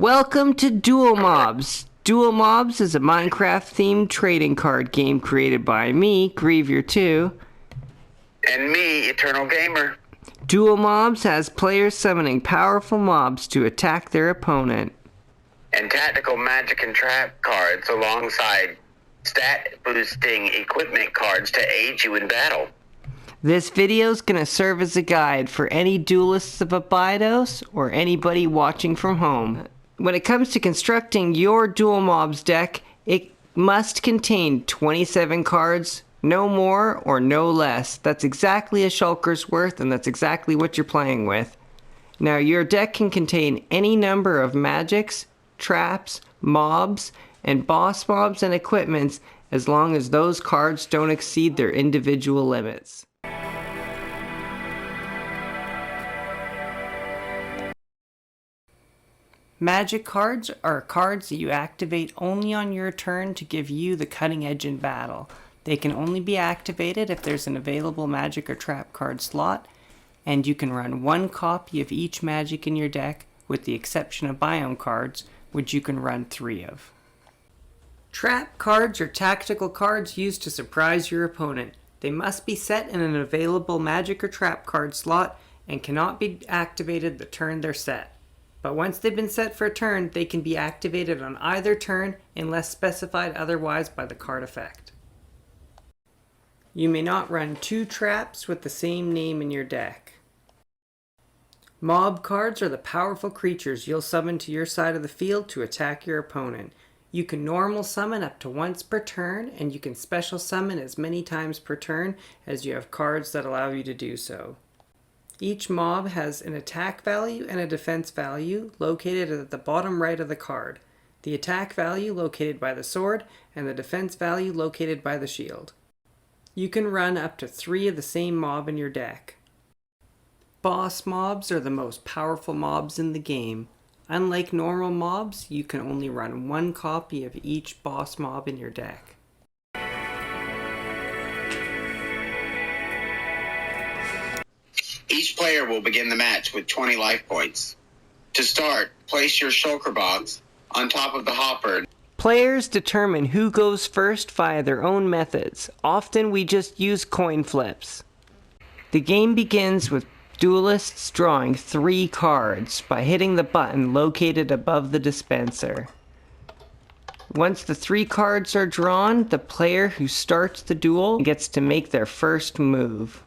Welcome to Duel Mobs. Duel Mobs is a Minecraft-themed trading card game created by me, Grievier2. And me, eternalgamer. Duel Mobs has players summoning powerful mobs to attack their opponent. And tactical magic and trap cards alongside stat-boosting equipment cards to aid you in battle. This video is going to serve as a guide for any duelists of Abydos or anybody watching from home. When it comes to constructing your Duel Mobs deck, it must contain 27 cards, no more or no less. That's exactly a shulker's worth, and that's exactly what you're playing with. Now, your deck can contain any number of magics, traps, mobs, and boss mobs and equipments as long as those cards don't exceed their individual limits. Magic cards are cards that you activate only on your turn to give you the cutting edge in battle. They can only be activated if there's an available magic or trap card slot, and you can run one copy of each magic in your deck, with the exception of biome cards, which you can run 3 of. Trap cards are tactical cards used to surprise your opponent. They must be set in an available magic or trap card slot and cannot be activated the turn they're set. But once they've been set for a turn, they can be activated on either turn unless specified otherwise by the card effect. You may not run 2 traps with the same name in your deck. Mob cards are the powerful creatures you'll summon to your side of the field to attack your opponent. You can normal summon up to once per turn, and you can special summon as many times per turn as you have cards that allow you to do so. Each mob has an attack value and a defense value located at the bottom right of the card. The attack value located by the sword and the defense value located by the shield. You can run up to 3 of the same mob in your deck. Boss mobs are the most powerful mobs in the game. Unlike normal mobs, you can only run 1 copy of each boss mob in your deck. Each player will begin the match with 20 life points. To start, place your shulker box on top of the hopper. Players determine who goes first via their own methods. Often we just use coin flips. The game begins with duelists drawing 3 cards by hitting the button located above the dispenser. Once the 3 cards are drawn, the player who starts the duel gets to make their first move.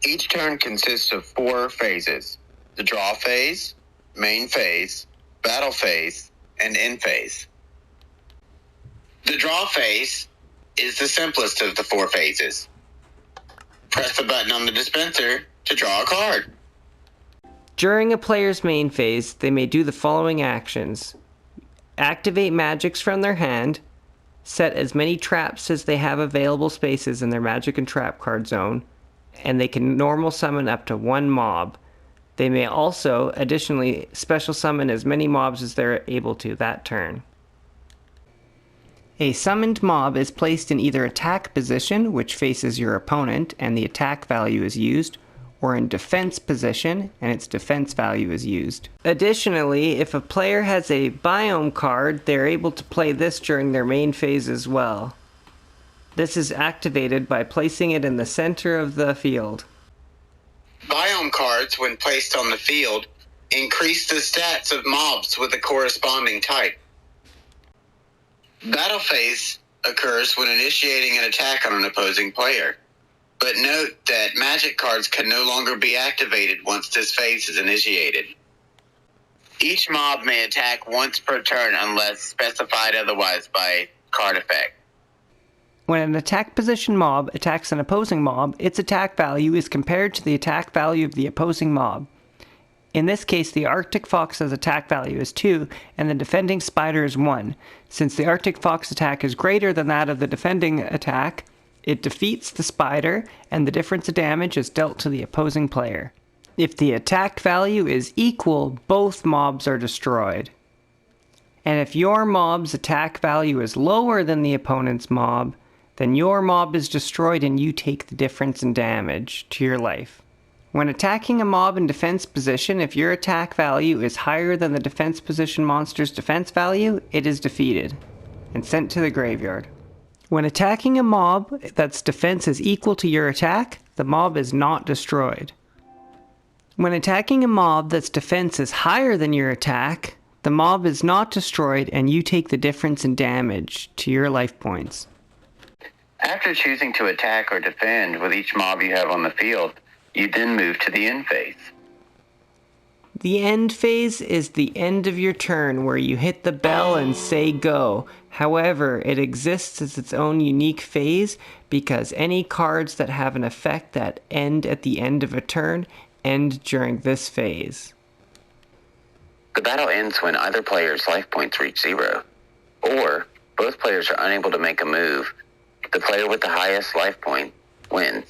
Each turn consists of 4 phases: the draw phase, main phase, battle phase, and end phase. The draw phase is the simplest of the 4 phases. Press the button on the dispenser to draw a card. During a player's main phase, they may do the following actions: activate magics from their hand, set as many traps as they have available spaces in their magic and trap card zone, and they can normal summon up to 1 mob. They may also additionally special summon as many mobs as they're able to that turn. A summoned mob is placed in either attack position, which faces your opponent and the attack value is used, or in defense position and its defense value is used. Additionally, if a player has a biome card, they're able to play this during their main phase as well. This is activated by placing it in the center of the field. Biome cards, when placed on the field, increase the stats of mobs with a corresponding type. Battle phase occurs when initiating an attack on an opposing player. But note that magic cards can no longer be activated once this phase is initiated. Each mob may attack once per turn unless specified otherwise by card effect. When an attack position mob attacks an opposing mob, its attack value is compared to the attack value of the opposing mob. In this case, the Arctic Fox's attack value is 2, and the defending spider is 1. Since the Arctic Fox attack is greater than that of the defending attack, it defeats the spider, and the difference of damage is dealt to the opposing player. If the attack value is equal, both mobs are destroyed. And if your mob's attack value is lower than the opponent's mob, then your mob is destroyed and you take the difference in damage to your life. When attacking a mob in defense position, if your attack value is higher than the defense position monster's defense value, it is defeated and sent to the graveyard. When attacking a mob that's defense is equal to your attack, the mob is not destroyed. When attacking a mob that's defense is higher than your attack, the mob is not destroyed and you take the difference in damage to your life points. After choosing to attack or defend with each mob you have on the field, you then move to the end phase. The end phase is the end of your turn where you hit the bell and say go. However, it exists as its own unique phase because any cards that have an effect that end at the end of a turn end during this phase. The battle ends when either player's life points reach 0, or both players are unable to make a move. The player with the highest life point wins.